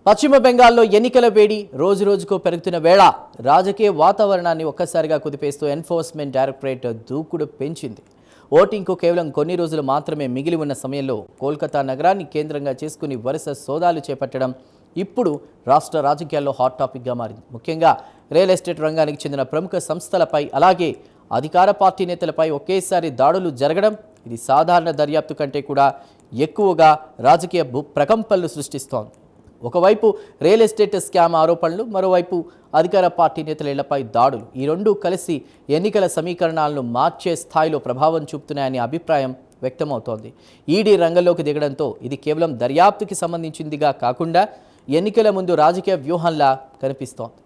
పశ్చిమ బెంగాల్లో ఎన్నికల వేడి రోజురోజుకు పెరుగుతున్న వేళ రాజకీయ వాతావరణాన్ని ఒక్కసారిగా కుదిపేస్తూ ఎన్ఫోర్స్మెంట్ డైరెక్టరేట్ దూకుడు పెంచింది. ఓటింగ్కు కేవలం కొన్ని రోజులు మాత్రమే మిగిలి ఉన్న సమయంలో కోల్కతా నగరాన్ని కేంద్రంగా చేసుకుని వరుస సోదాలు చేపట్టడం ఇప్పుడు రాష్ట్ర రాజకీయాల్లో హాట్ టాపిక్గా మారింది. ముఖ్యంగా రియల్ ఎస్టేట్ రంగానికి చెందిన ప్రముఖ సంస్థలపై అలాగే అధికార పార్టీ నేతలపై ఒకేసారి దాడులు జరగడం ఇది సాధారణ దర్యాప్తు కంటే కూడా ఎక్కువగా రాజకీయ ప్రకంపనలు సృష్టిస్తోంది. ఒకవైపు రియల్ ఎస్టేట్ స్కామ్ ఆరోపణలు, మరోవైపు అధికార పార్టీ నేతల ఇళ్లపై దాడులు, ఈ రెండూ కలిసి ఎన్నికల సమీకరణాలను మార్చే స్థాయిలో ప్రభావం చూపుతున్నాయనే అభిప్రాయం వ్యక్తమవుతోంది. ఈడీ రంగంలోకి దిగడంతో ఇది కేవలం దర్యాప్తుకి సంబంధించిందిగా కాకుండా ఎన్నికల ముందు రాజకీయ వ్యూహంలా కనిపిస్తోంది.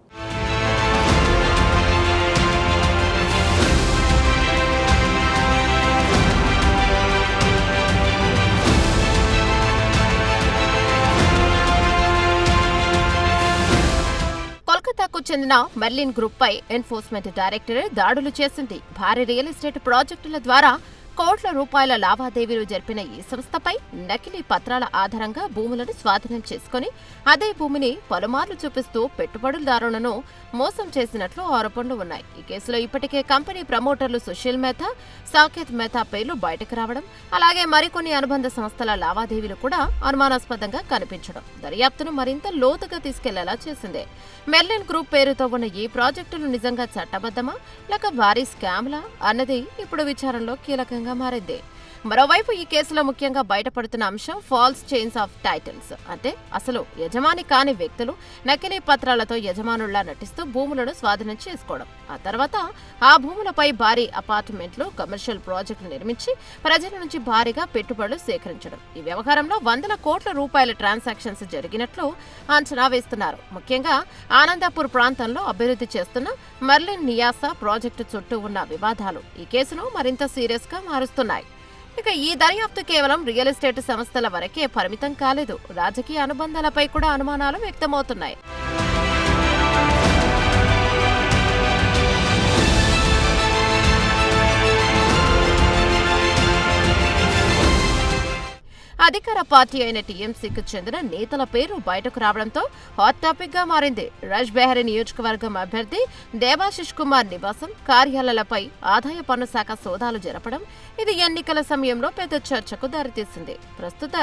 కోల్కతాకు చెందిన మెర్లిన్ గ్రూప్ పై ఎన్ఫోర్స్మెంట్ డైరెక్టరేట్ దాడులు చేసింది. భారీ రియల్ ఎస్టేట్ ప్రాజెక్టుల ద్వారా కోట్ల రూపాయల లావాదేవీలు జరిపిన ఈ సంస్థపై నకిలీ పత్రాల ఆధారంగా భూములను స్వాధీనం చేసుకుని అదే భూమిని పలుమార్లు చూపిస్తూ పెట్టుబడుదారులను మోసం చేసినట్లు ఆరోపణలు ఉన్నాయి. ఈ కేసులో ఇప్పటికే కంపెనీ ప్రమోటర్లు సుశీల్ మెహతా, సాకేత్ మెహతా పేర్లు బయటకు రావడం, అలాగే మరికొన్ని అనుబంధ సంస్థల లావాదేవీలు కూడా అనుమానాస్పదంగా కనిపించడం దర్యాప్తును మరింత లోతుగా తీసుకెళ్లేలా చేసింది. మెర్లిన్ గ్రూప్ పేరుతో ఉన్న ఈ ప్రాజెక్టులు నిజంగా చట్టబద్ధమా లేక భారీ స్కామ్లా అన్నది ఇప్పుడు విచారణలో కీలకంగా మారింది. మరోవైపు ఈ కేసులో ముఖ్యంగా బయటపడుతున్న అంశం ఫాల్స్ చైన్స్ ఆఫ్ టైటిల్స్, అంటే అసలు యజమాని కాని వ్యక్తులు నకిలీ పత్రాలతో యజమానుల్లా నటిస్తూ భూములను స్వాధీనం చేసుకోవడం, ఆ తర్వాత ఆ భూములపై భారీ అపార్ట్మెంట్లు, కమర్షియల్ ప్రాజెక్టులు నిర్మించి ప్రజల నుంచి భారీగా పెట్టుబడులు సేకరించడం. ఈ వ్యవహారంలో వందల కోట్ల రూపాయల ట్రాన్సాక్షన్స్ జరిగినట్లు అంచనా వేస్తున్నారు. ముఖ్యంగా ఆనందపూర్ ప్రాంతంలో అభివృద్ధి చేస్తున్న మెర్లిన్ నియాసా ప్రాజెక్టు చుట్టూ ఉన్న వివాదాలు ఈ కేసును మరింత సీరియస్ గా మారుస్తున్నాయి. ఇక ఈ దర్యాప్తు కేవలం రియల్ ఎస్టేట్ సంస్థల వరకే పరిమితం కాలేదు. రాజకీయ అనుబంధాలపై కూడా అనుమానాలు వ్యక్తమవుతున్నాయి. అధికార పార్టీ అయిన టీఎంసీకి చెందిన నేతల పేరు బయటకు రావడంతో హాట్ టాపిక్ గా మారింది. రాజ్ బెహరీ నియోజకవర్గం అభ్యర్థి దేవాశిష్ కుమార్ నివాసం, కార్యాలయాలపై ఆదాయ పన్ను శాఖ సోదాలు జరపడం ఇది ఎన్నికల సమయంలో పెద్ద చర్చకు దారితీసింది. ప్రస్తుత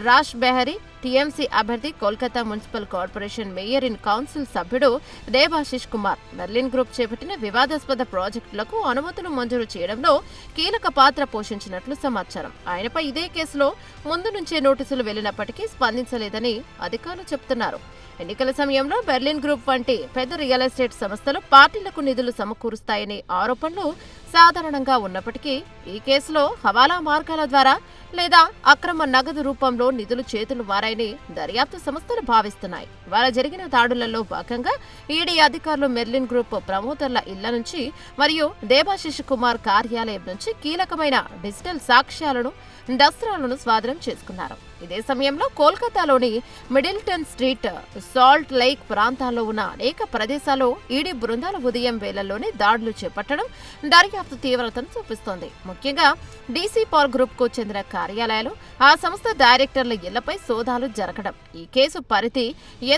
రాజ్ బెహరీ టీఎంసీ అభ్యర్థి, Kolkata municipal corporation mayor in council సభ్యుడు దేవాశిష్ కుమార్ మెర్లిన్ గ్రూప్ చేపట్టిన వివాదాస్పద ప్రాజెక్టులకు అనుమతులు మంజూరు చేయడంలో కీలక పాత్ర పోషించినట్లు సమాచారం. ఆయనపై ఇదే కేసులో ముందు నుంచే నోటీసులు వెళ్లినప్పటికీ స్పందించలేదని అధికారులు చెబుతున్నారు. ఎన్నికల సమయంలో మెర్లిన్ గ్రూప్ వంటి పెద్ద రియల్ ఎస్టేట్ సంస్థలు పార్టీలకు నిధులు సమకూరుస్తాయనే ఆరోపణలు సాధారణంగా ఉన్నప్పటికీ ఈ కేసులో హవాలా మార్గాల ద్వారా లేదా అక్రమ నగదు రూపంలో నిధులు చేతులు మారాయని దర్యాప్తు సంస్థలు భావిస్తున్నాయి. ఇవాళ జరిగిన దాడులలో భాగంగా ఈడీ అధికారులు మెర్లిన్ గ్రూప్ ప్రమోటర్ల ఇళ్ల నుంచి మరియు దేవాశిష్ కుమార్ కార్యాలయం నుంచి కీలకమైన డిజిటల్ సాక్ష్యాలను, దస్త్రాలను స్వాధీనం చేసుకున్నారు. ఇదే సమయంలో కోల్కతాలోని మిడిల్టన్ స్ట్రీట్, సాల్ట్ లేక్ ప్రాంతాల్లో ఉన్న అనేక ప్రదేశాల్లో ఈడీ బృందాల ఉదయం వేళల్లోనే దాడులు చేపట్టడం దర్యాప్తు తీవ్రతను చూపిస్తోంది. ముఖ్యంగా డీసీ పవర్ గ్రూప్ కు చెందిన కార్యాలయాలు, ఆ సంస్థ డైరెక్టర్ల ఇళ్లపై సోదాలు జరగడం ఈ కేసు పరిధి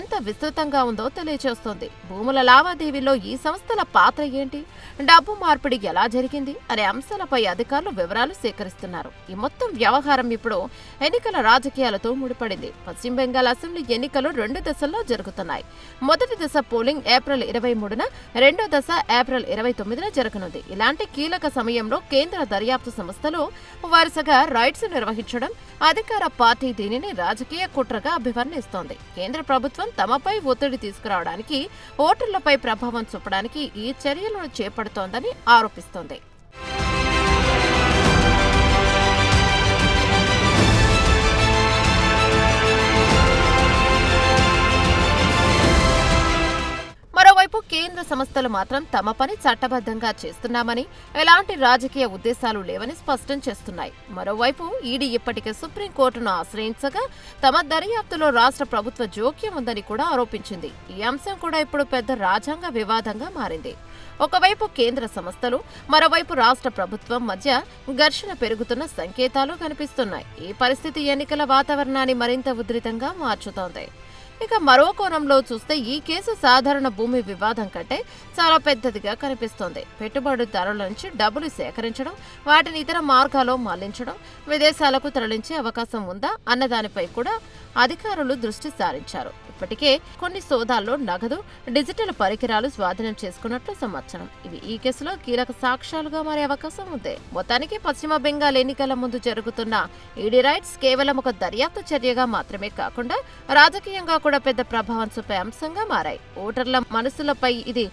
ఎంత విస్తృతంగా ఉందో తెలియజేస్తోంది. భూముల లావాదేవీలో ఈ సంస్థల పాత్ర ఏంటి, డబ్బు మార్పిడి ఎలా జరిగింది అనే అంశాలపై అధికారులు వివరాలు సేకరిస్తున్నారు. ఈ మొత్తం వ్యవహారం ఇప్పుడు ఎన్నికల రాజకీయాలతో ముడిపడింది. పశ్చిమ బెంగాల్ అసెంబ్లీ ఎన్నికలు 2 దశల్లో జరుగుతున్నాయి. మొదటి దశ పోలింగ్ ఏప్రిల్ 23న, రెండో దశ ఏప్రిల్ 29న జరగనుంది. ఇలాంటి కీలక సమయంలో కేంద్ర దర్యాప్తు సంస్థలు వరుసగా రైడ్స్ నిర్వహించడం అధికార పార్టీ దీనిని రాజకీయ కుట్రగా అభివర్ణిస్తోంది. కేంద్ర ప్రభుత్వం తమపై ఒత్తిడి తీసుకురావడానికి, ఓటర్లపై ప్రభావం చూపడానికి ఈ చర్యలను చేపడుతోందని ఆరోపిస్తోంది. మరోవైపు కేంద్ర సంస్థలు మాత్రం తమ పని చట్టబద్ధంగా చేస్తున్నామని, ఎలాంటి రాజకీయ ఉద్దేశాలు లేవని స్పష్టం చేస్తున్నాయి. మరోవైపు ఈడీ ఇప్పటికే సుప్రీంకోర్టును ఆశ్రయించగా తమ దర్యాప్తులో రాష్ట్ర ప్రభుత్వ జోక్యం ఉందని కూడా ఆరోపించింది. ఈ అంశం కూడా ఇప్పుడు పెద్ద రాజ్యాంగ వివాదంగా మారింది. ఒకవైపు కేంద్ర సంస్థలు, మరోవైపు రాష్ట్ర ప్రభుత్వం మధ్య ఘర్షణ పెరుగుతున్న సంకేతాలు కనిపిస్తున్నాయి. ఈ పరిస్థితి ఎన్నికల వాతావరణాన్ని మరింత ఉధృతంగా మార్చుతోంది. ఇక మరో కోణంలో చూస్తే ఈ కేసు సాధారణ భూమి వివాదం కంటే చాలా పెద్దదిగా కనిపిస్తోంది. పెట్టుబడిదారుల నుంచి డబ్బులు సేకరించడం, వాటిని ఇతర మార్గాల్లో మళ్లించడం, విదేశాలకు తరలించే అవకాశం ఉందా అన్నదానిపై కూడా అధికారులు దృష్టి సారించారు. ఇప్పటికే కొన్ని సోదాల్లో నగదు, డిజిటల్ పరికరాలు స్వాధీనం చేసుకున్నట్లు సమాచారం. ఇవి ఈ కేసులో కీలక సాక్ష్యాలుగా మారే అవకాశం ఉంది. మొత్తానికి పశ్చిమ బెంగాల్ ఎన్నికల ముందు జరుగుతున్న ఈడీ రైట్స్ కేవలం ఒక దర్యాప్తు చర్యగా మాత్రమే కాకుండా రాజకీయంగా కూడా పెద్ద ప్రభావం చూపే అంశంగా మారాయి. ఓటర్ల మనసులపై ఇది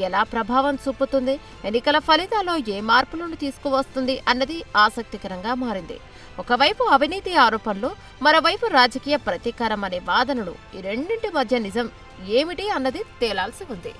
ఎలా ప్రభావం చూపుతుంది, ఎన్నికల ఫలితాల్లో ఏ మార్పులను తీసుకువస్తుంది అన్నది ఆసక్తికరంగా మారింది. ఒకవైపు అవినీతి ఆరోపణలు, మరోవైపు రాజకీయ ప్రతీకారం అనే వాదనలు, ఈ రెండింటి మధ్య నిజం ఏమిటి అన్నది తేలాల్సి ఉంది.